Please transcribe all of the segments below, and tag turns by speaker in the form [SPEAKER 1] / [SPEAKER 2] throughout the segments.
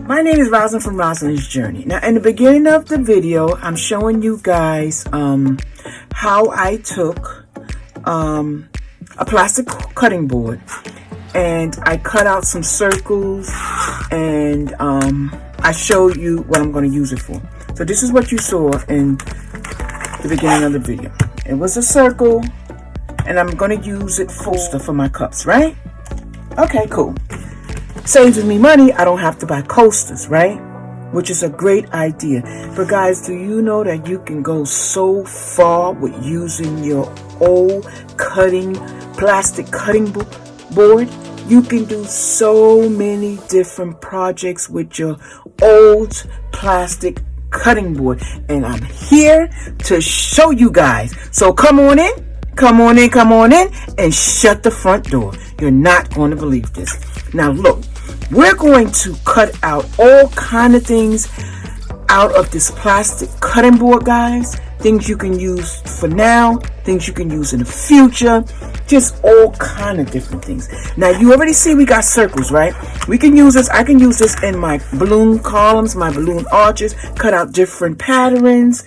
[SPEAKER 1] My name is Roslyn from Roslyn's Journey. Now, in the beginning of the video, I'm showing you guys how I took a plastic cutting board and I cut out some circles and I showed you what I'm going to use it for. So this is what you saw in the beginning of the video. It was a circle and I'm going to use it for my cups, right? Okay, cool. Saves me money. I don't have to buy coasters, right? Which is a great idea. But guys, do you know that you can go so far with using your old plastic cutting board? You can do so many different projects with your old plastic cutting board. And I'm here to show you guys. So come on in, and shut the front door. You're not going to believe this. Now look. We're going to cut out all kind of things out of this plastic cutting board, guys. Things you can use for now, things you can use in the future, just all kind of different things. Now, you already see we got circles, right? We can use this. I can use this in my balloon columns, my balloon arches, cut out different patterns,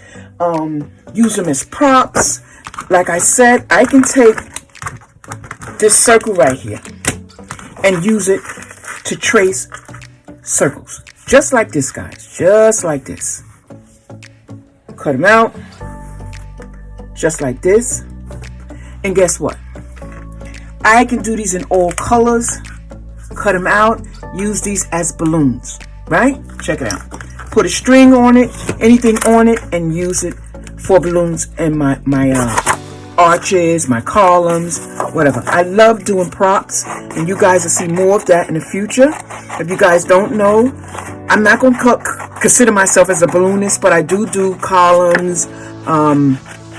[SPEAKER 1] use them as props. Like I said, I can take this circle right here and use it to trace circles, just like this, guys, just like this. Cut them out, just like this. And guess what? I can do these in all colors, cut them out, use these as balloons, right? Check it out. Put a string on it, anything on it, and use it for balloons in my arches, my columns, whatever. I love doing props, and you guys will see more of that in the future. If you guys don't know, I'm not going to consider myself as a balloonist, but I do columns,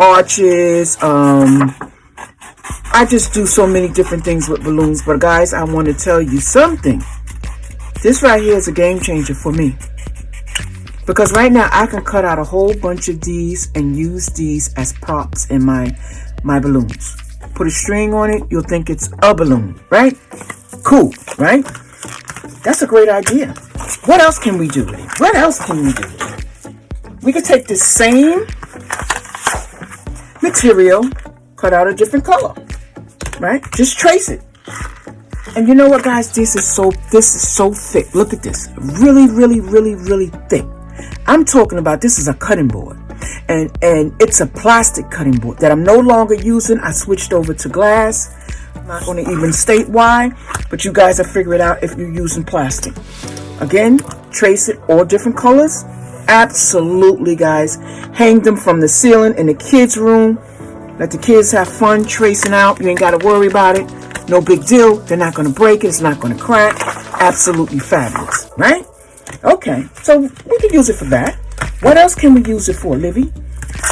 [SPEAKER 1] arches. I just do so many different things with balloons. But guys, I want to tell you something. This right here is a game changer for me. Because right now I can cut out a whole bunch of these and use these as props in my balloons. Put a string on it, you'll think it's a balloon, right? Cool, right? That's a great idea. What else can we do with it? What else can we do with it? We could take this same material, cut out a different color, right? Just trace it. And you know what, guys? This is so thick. Look at this. Really, really, really, really thick. I'm talking about this is a cutting board. And it's a plastic cutting board that I'm no longer using. I switched over to glass. I'm not going to even state why, but you guys will figure it out if you're using plastic. Again, trace it all different colors. Absolutely, guys. Hang them from the ceiling in the kids' room. Let the kids have fun tracing out. You ain't got to worry about it. No big deal. They're not going to break it. It's not going to crack. Absolutely fabulous, right? Okay, so we can use it for that. What else can we use it for, Livy?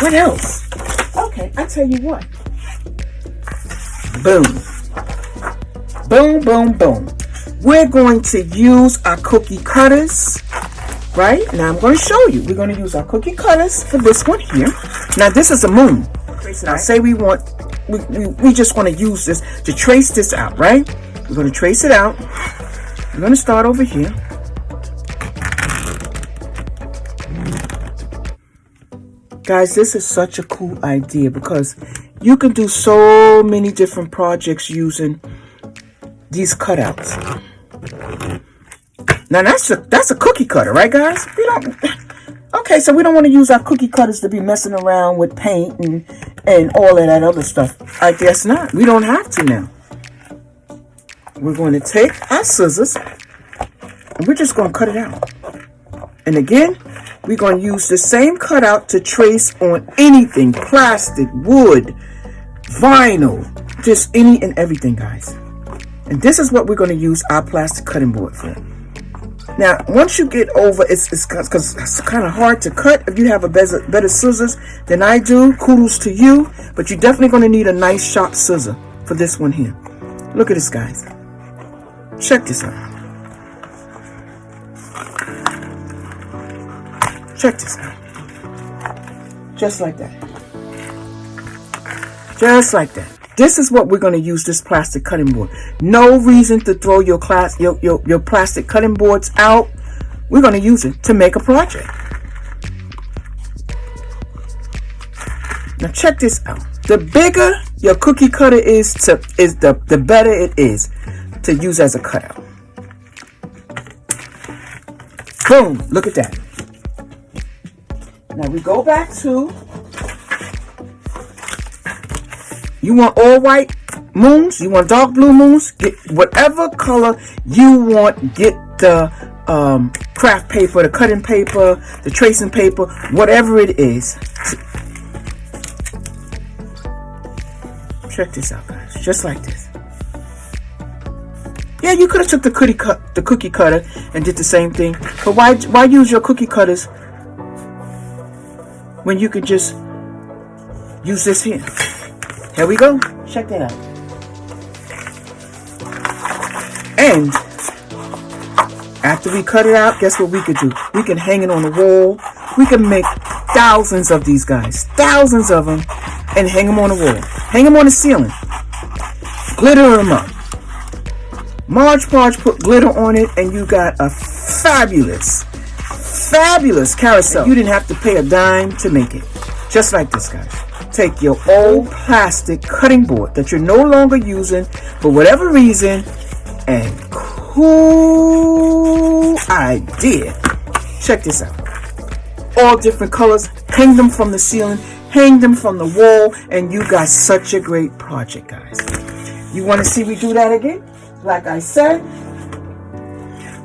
[SPEAKER 1] What else? Okay, I tell you what. Boom. Boom, boom, boom. We're going to use our cookie cutters, right? Now I'm going to show you. We're going to use our cookie cutters for this one here. Now this is a moon. Now say we just want to use this to trace this out, right? We're going to trace it out. We're going to start over here. Guys, this is such a cool idea because you can do so many different projects using these cutouts. Now that's a cookie cutter, right, guys? Okay, so we don't want to use our cookie cutters to be messing around with paint and all of that other stuff. I guess not. We don't have to now. We're going to take our scissors and we're just going to cut it out. And again, we're going to use the same cutout to trace on anything, plastic, wood, vinyl, just any and everything, guys. And this is what we're going to use our plastic cutting board for. Now, once you get over, it's kind of hard to cut. If you have a better scissors than I do, kudos to you. But you're definitely going to need a nice sharp scissor for this one here. Look at this, guys. Check this out. Check this out. Just like that. Just like that. This is what we're going to use this plastic cutting board. No reason to throw your plastic cutting boards out. we're going to use it to make a project. Now check this out. The bigger your cookie cutter is, the better it is to use as a cutout. Boom, look at that. Now we go back to, you want all white moons, you want dark blue moons, get whatever color you want, get the craft paper, the cutting paper, the tracing paper, whatever it is. Check this out, guys, just like this. Yeah, you could have took the cookie cutter and did the same thing, but why use your cookie cutters when you could just use this here? Here we go. Check that out. And after we cut it out, guess what we could do? We can hang it on the wall. We can make thousands of these guys, thousands of them, and hang them on the wall. Hang them on the ceiling. Glitter them up. Marge put glitter on it, and you got a fabulous carousel. You didn't have to pay a dime to make it. Just like this, guys. Take your old plastic cutting board that you're no longer using for whatever reason, and cool idea. Check this out. All different colors. Hang them from the ceiling. Hang them from the wall, and you got such a great project, guys. You want to see me do that again? Like I said,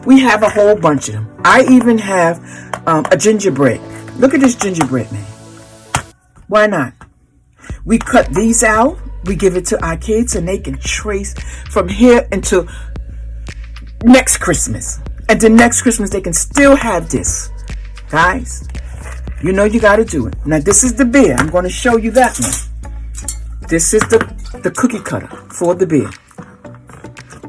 [SPEAKER 1] we have a whole bunch of them. I even have a gingerbread. Look at this gingerbread, man. Why not? We cut these out. We give it to our kids, and they can trace from here until next Christmas. And then next Christmas, they can still have this. Guys, you know you got to do it. Now, this is the beer. I'm going to show you that one. This is the cookie cutter for the beer.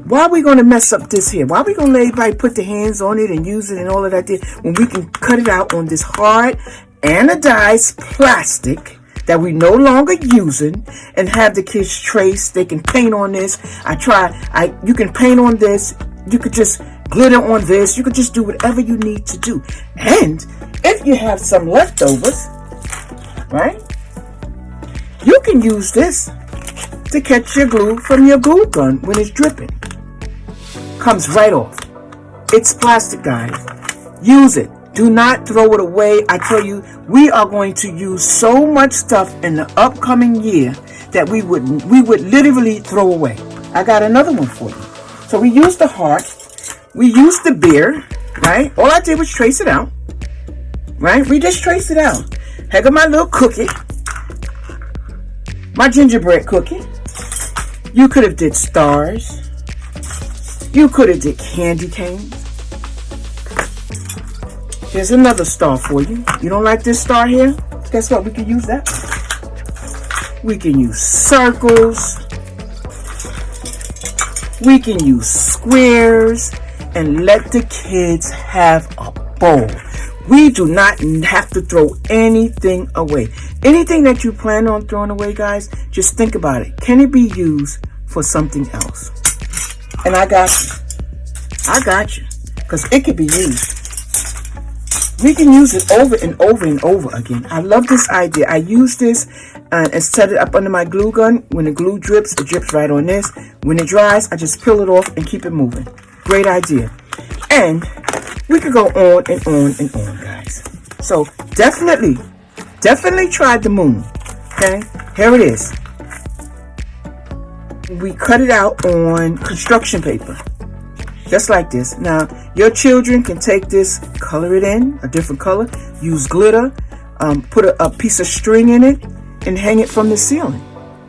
[SPEAKER 1] Why are we going to mess up this here? Why are we going to let everybody put their hands on it and use it and all of that there when we can cut it out on this hard anodized plastic that we no longer using and have the kids trace? They can paint on this. You can paint on this. You could just glitter on this. You could just do whatever you need to do. And if you have some leftovers, right, you can use this to catch your glue from your glue gun when it's dripping. Comes right off. It's plastic, guys. Use it. Do not throw it away. I tell you, we are going to use so much stuff in the upcoming year that we would literally throw away. I got another one for you. So we used the heart. We used the beer, right? All I did was trace it out, right? We just traced it out. I got my little cookie, my gingerbread cookie. You could have did stars. You could have did candy canes. Here's another star for you. You don't like this star here? Guess what? We can use that. We can use circles. We can use squares and let the kids have a bowl. We do not have to throw anything away. Anything that you plan on throwing away, guys, just think about it. Can it be used for something else? And I got you. I got you. Because it could be used. We can use it over and over and over again. I love this idea. I use this and set it up under my glue gun. When the glue drips, it drips right on this. When it dries, I just peel it off and keep it moving. Great idea. And we could go on and on and on, guys. So definitely try the moon. Okay, here it is. We cut it out on construction paper, just like this. Now, your children can take this, color it in a different color, use glitter, put a piece of string in it, and hang it from the ceiling.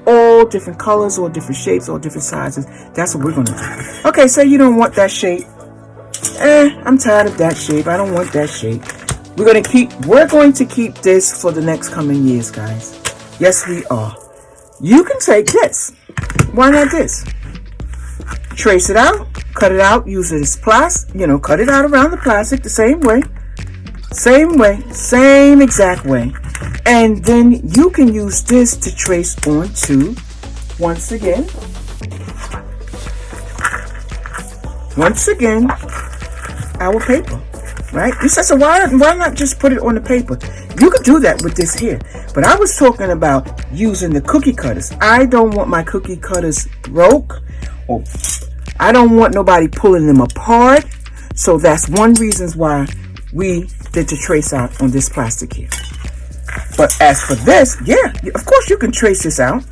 [SPEAKER 1] All different colors, all different shapes, all different sizes. That's what we're going to do. Okay, say you don't want that shape. I'm tired of that shape. I don't want that shape. We're going to keep this for the next coming years, guys. Yes, we are. You can take this. Why not this? Trace it out, cut it out, use it as plastic, cut it out around the plastic the same way, same exact way. And then you can use this to trace onto, once again, our paper. right? You said, so why not just put it on the paper? You could do that with this here. But I was talking about using the cookie cutters. I don't want my cookie cutters broke, or I don't want nobody pulling them apart. So that's one reason why we did the trace out on this plastic here. But as for this, yeah, of course you can trace this out.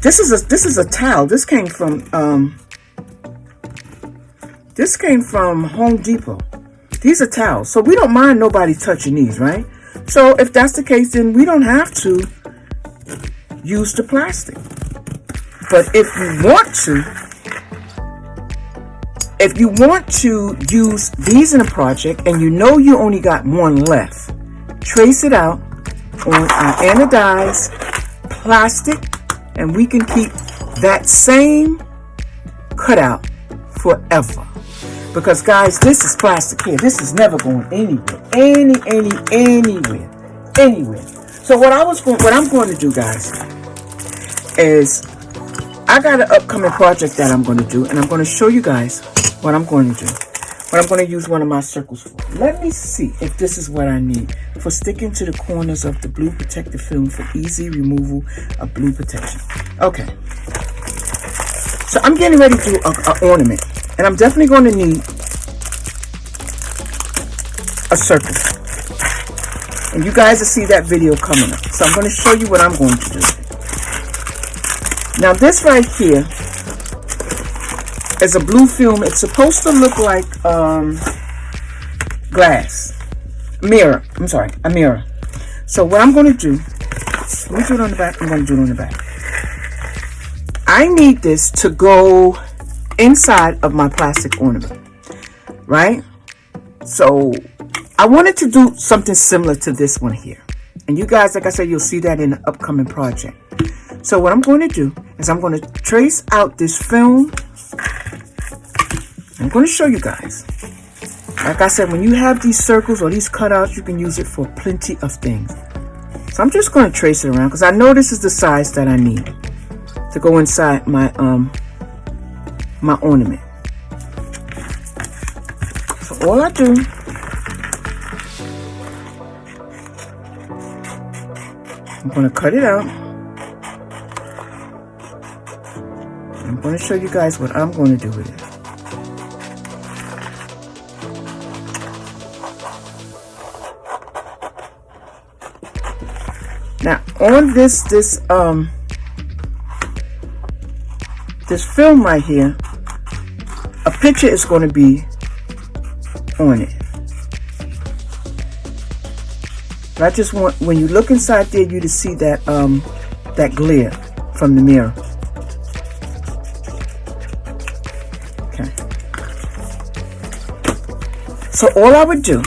[SPEAKER 1] This is a towel. This came from Home Depot. These are towels, so we don't mind nobody touching these, right? So if that's the case, then we don't have to use the plastic. But if you want to use these in a project and you know you only got one left, trace it out on anodized plastic, and we can keep that same cutout forever. Because guys, this is plastic here. This is never going anywhere. Anywhere. So what I'm going to do, guys, is I got an upcoming project that I'm going to do, and I'm going to show you guys what I'm going to do. What I'm going to use one of my circles for. Let me see if this is what I need for sticking to the corners of the blue protective film for easy removal of blue protection. Okay. So I'm getting ready to do an ornament. And I'm definitely going to need a circle. And you guys will see that video coming up. So I'm going to show you what I'm going to do. Now this right here is a blue film. It's supposed to look like glass. A mirror. So what I'm going to do, let me do it on the back. I'm going to do it on the back. I need this to go inside of my plastic ornament, right? So I wanted to do something similar to this one here, and you guys, like I said, you'll see that in the upcoming project. So what I'm going to do is I'm going to trace out this film. I'm going to show you guys. Like I said, when you have these circles or these cutouts, you can use it for plenty of things. So I'm just going to trace it around because I know this is the size that I need to go inside my my ornament. So all I do, I'm going to cut it out. I'm going to show you guys what I'm going to do with it. Now on this film right here, a picture is going to be on it. But I just want, when you look inside there, you to see that that glare from the mirror. Okay. So all I would do,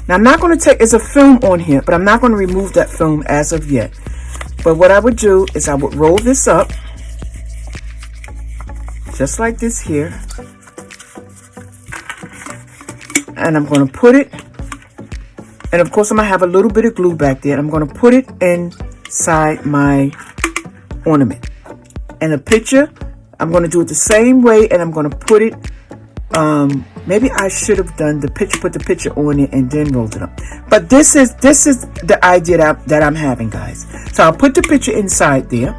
[SPEAKER 1] now I'm not going to take, there's a film on here, but I'm not going to remove that film as of yet. But what I would do is I would roll this up, just like this here. And I'm going to put it, and of course I'm going to have a little bit of glue back there. I'm going to put it inside my ornament. And the picture, I'm going to do it the same way, and I'm going to put it, maybe I should have done the picture, put the picture on it and then rolled it up. But this is the idea that I'm having, guys. So I'll put the picture inside there.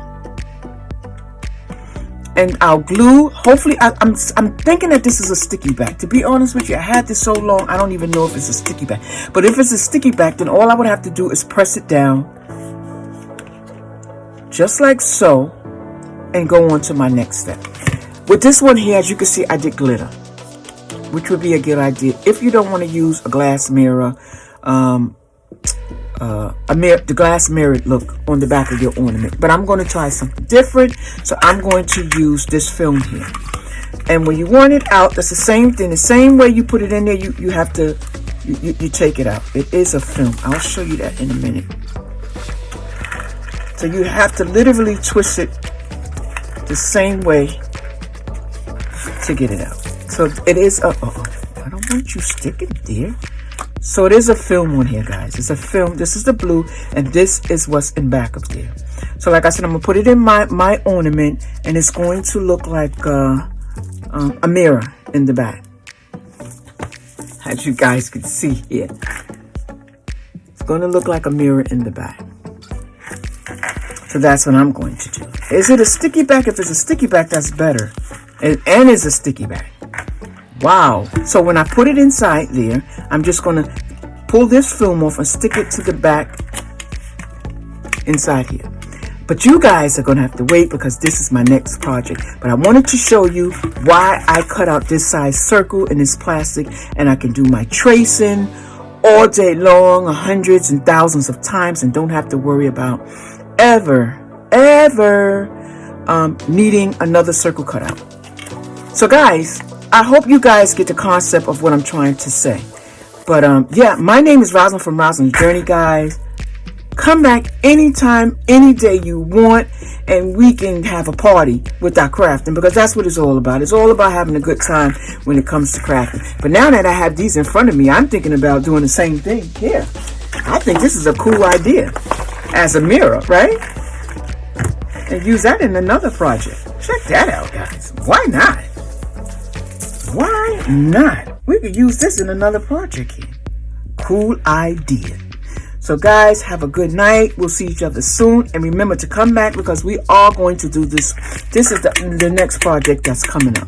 [SPEAKER 1] And I'll glue, hopefully, I'm thinking that this is a sticky back. To be honest with you, I had this so long, I don't even know if it's a sticky back. But if it's a sticky back, then all I would have to do is press it down, just like so, and go on to my next step. With this one here, as you can see, I did glitter, which would be a good idea if you don't want to use a glass mirror, the glass mirrored look on the back of your ornament. But I'm going to try something different, so I'm going to use this film here. And when you want it out, that's the same thing. The same way you put it in there, you have to you take it out. It is a film. I'll show you that in a minute. So you have to literally twist it the same way to get it out. So it is a, I don't want you sticking there. So it is a film on here, guys. It's a film. This is the blue, and this is what's in back of there. So like I said, I'm going to put it in my ornament, and it's going to look like a mirror in the back. as you guys can see here. It's going to look like a mirror in the back. So that's what I'm going to do. Is it a sticky back? If it's a sticky back, that's better. And it's a sticky back. Wow. So when I put it inside there, I'm just going to pull this film off and stick it to the back inside here. But you guys are going to have to wait because this is my next project. But I wanted to show you why I cut out this size circle in this plastic. And I can do my tracing all day long, hundreds and thousands of times, and don't have to worry about ever needing another circle cutout. So guys, I hope you guys get the concept of what I'm trying to say. But yeah, my name is Rosalind from Rosalind's Journey, guys. Come back anytime, any day you want, and we can have a party with our crafting, because that's what it's all about. It's all about having a good time when it comes to crafting. But now that I have these in front of me, I'm thinking about doing the same thing here. I think this is a cool idea as a mirror, right? And use that in another project. Check that out, guys. Why not? Why not? We could use this in another project here. Cool idea. So guys, have a good night. We'll see each other soon. And remember to come back because we are going to do this. This is the next project that's coming up.